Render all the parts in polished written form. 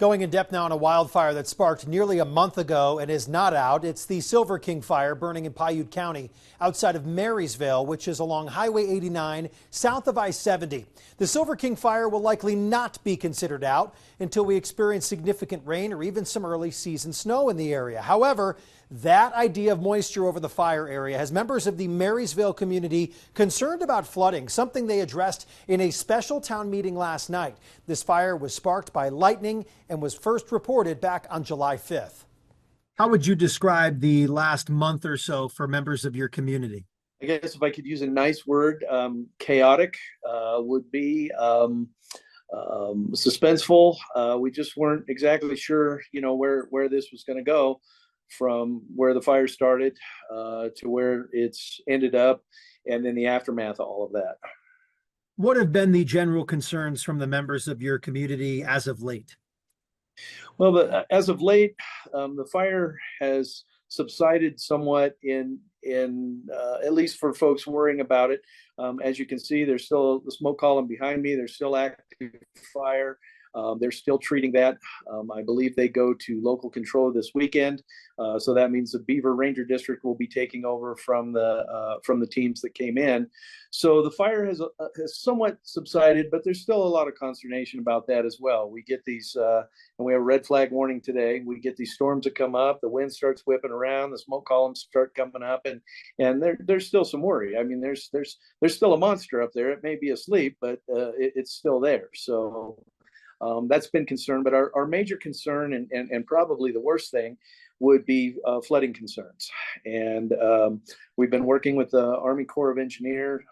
Going in depth now on a wildfire that sparked nearly a month ago and is not out. It's the Silver King fire burning in Piute County outside of Marysvale, which is along Highway 89 south of I-70. The Silver King fire will likely not be considered out until we experience significant rain or even some early season snow in the area. However, that idea of moisture over the fire area has members of the Marysvale community concerned about flooding, something they addressed in a special town meeting last night. This fire was sparked by lightning and was first reported back on July 5th. How would you describe the last month or so for members of your community? I guess if I could use a nice word, chaotic would be suspenseful. We just weren't exactly sure, where this was going to go, from where the fire started to where it's ended up, and then the aftermath of all of that. What have been the general concerns from the members of your community as of late? Well, as of late, the fire has subsided somewhat in at least for folks worrying about it. As you can see, there's still the smoke column behind me. There's still active fire. They're still treating that. I believe they go to local control this weekend. So that means the Beaver Ranger District will be taking over from the teams that came in. So the fire has somewhat subsided, but there's still a lot of consternation about that as well. We get these, and we have a red flag warning today. We get these storms that come up, the wind starts whipping around, the smoke columns start coming up, and there's still some worry. I mean, there's still a monster up there. It may be asleep, but it's still there. So that's been concern, but our major concern and probably the worst thing would be flooding concerns. And we've been working with the Army Corps of Engineers.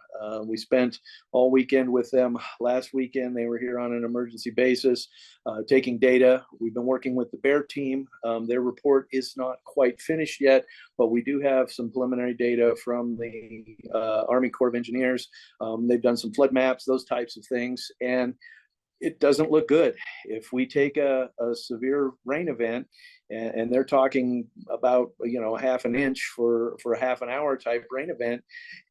We spent all weekend with them last weekend. They were here on an emergency basis, taking data. We've been working with the Bear team. Their report is not quite finished yet, but we do have some preliminary data from the Army Corps of Engineers. They've done some flood maps, those types of things. And it doesn't look good. If we take a severe rain event, and they're talking about half an inch for a half an hour type rain event,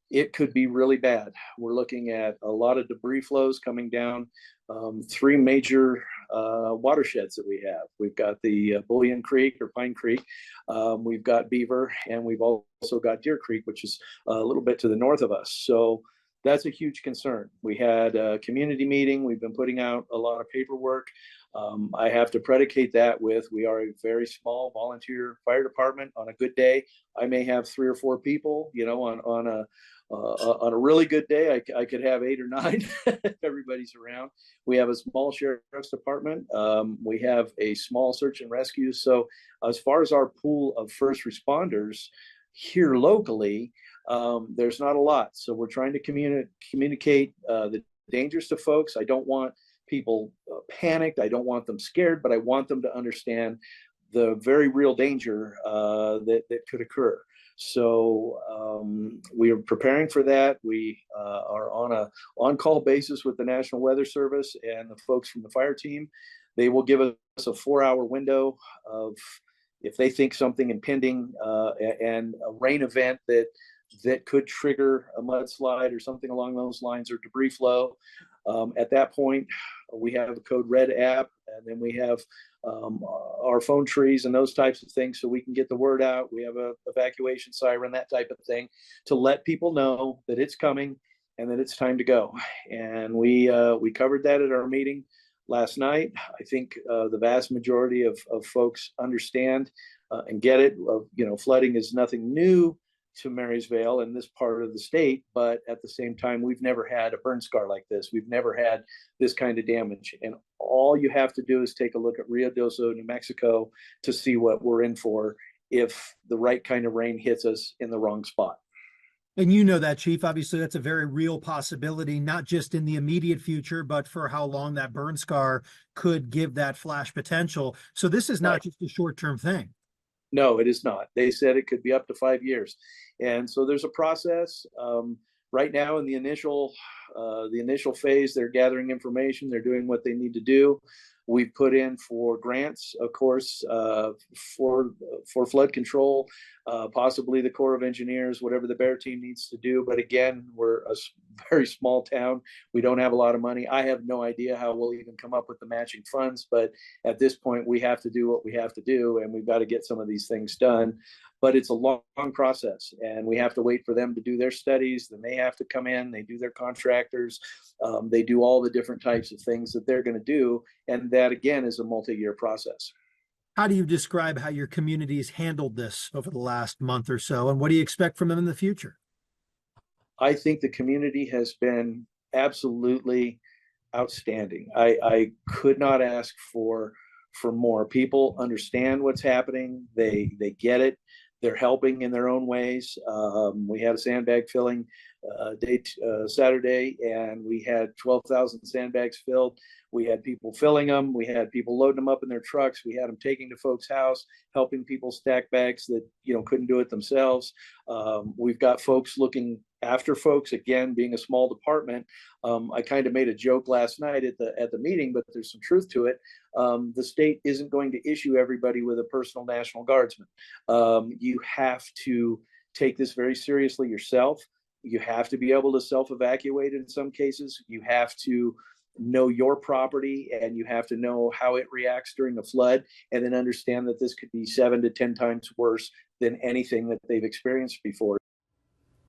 it could be really bad. We're looking at a lot of debris flows coming down three major watersheds that we have. We've got the Bullion Creek or Pine Creek, we've got Beaver, and we've also got Deer Creek, which is a little bit to the north of us. So that's a huge concern. We had a community meeting. We've been putting out a lot of paperwork. I have to predicate that with, we are a very small volunteer fire department. On a good day, I may have 3 or 4 people. On a really good day, I could have 8 or 9 if everybody's around. We have a small sheriff's department. We have a small search and rescue. So as far as our pool of first responders here locally, there's not a lot. So we're trying to communicate the dangers to folks. I don't want people panicked. I don't want them scared, but I want them to understand the very real danger that could occur. So we are preparing for that. We are on a on-call basis with the National Weather Service and the folks from the fire team. They will give us a 4-hour window of if they think something impending and a rain event that could trigger a mudslide or something along those lines, or debris flow. At that point, we have a Code Red app, and then we have our phone trees and those types of things, so we can get the word out. We have a evacuation siren, that type of thing, to let people know that it's coming and that it's time to go. And we covered that at our meeting last night. I think the vast majority of folks understand and get it. Flooding is nothing new to Marysvale and this part of the state, but at the same time, we've never had a burn scar like this. We've never had this kind of damage. And all you have to do is take a look at Rio Doso, New Mexico, to see what we're in for if the right kind of rain hits us in the wrong spot. And you know that, Chief. Obviously, that's a very real possibility, not just in the immediate future, but for how long that burn scar could give that flash potential. So this is not just a short-term thing. No, it is not. They said it could be up to 5 years. And so there's a process. Right now in the initial phase, they're gathering information. They're doing what they need to do. We've put in for grants, of course, for flood control, possibly the Corps of Engineers, whatever the Bear team needs to do. But again, we're a very small town. We don't have a lot of money. I have no idea how we'll even come up with the matching funds, but at this point, we have to do what we have to do, and we've got to get some of these things done. But it's a long process, and we have to wait for them to do their studies. Then they have to come in, they do their contractors, they do all the different types of things that they're going to do. And that, again, is a multi-year process. How do you describe how your community's handled this over the last month or so, and what do you expect from them in the future? I think the community has been absolutely outstanding. I could not ask for more. People understand what's happening. They get it. They're helping in their own ways. We had a sandbag filling day Saturday, and we had 12,000 sandbags filled. We had people filling them. We had people loading them up in their trucks. We had them taking to folks' house, helping people stack bags that couldn't do it themselves. We've got folks looking after folks. Again, being a small department, I kind of made a joke last night at the meeting, but there's some truth to it. The state isn't going to issue everybody with a personal National Guardsman. You have to take this very seriously yourself. You have to be able to self-evacuate in some cases. You have to know your property, and you have to know how it reacts during a flood, and then understand that this could be 7 to 10 times worse than anything that they've experienced before.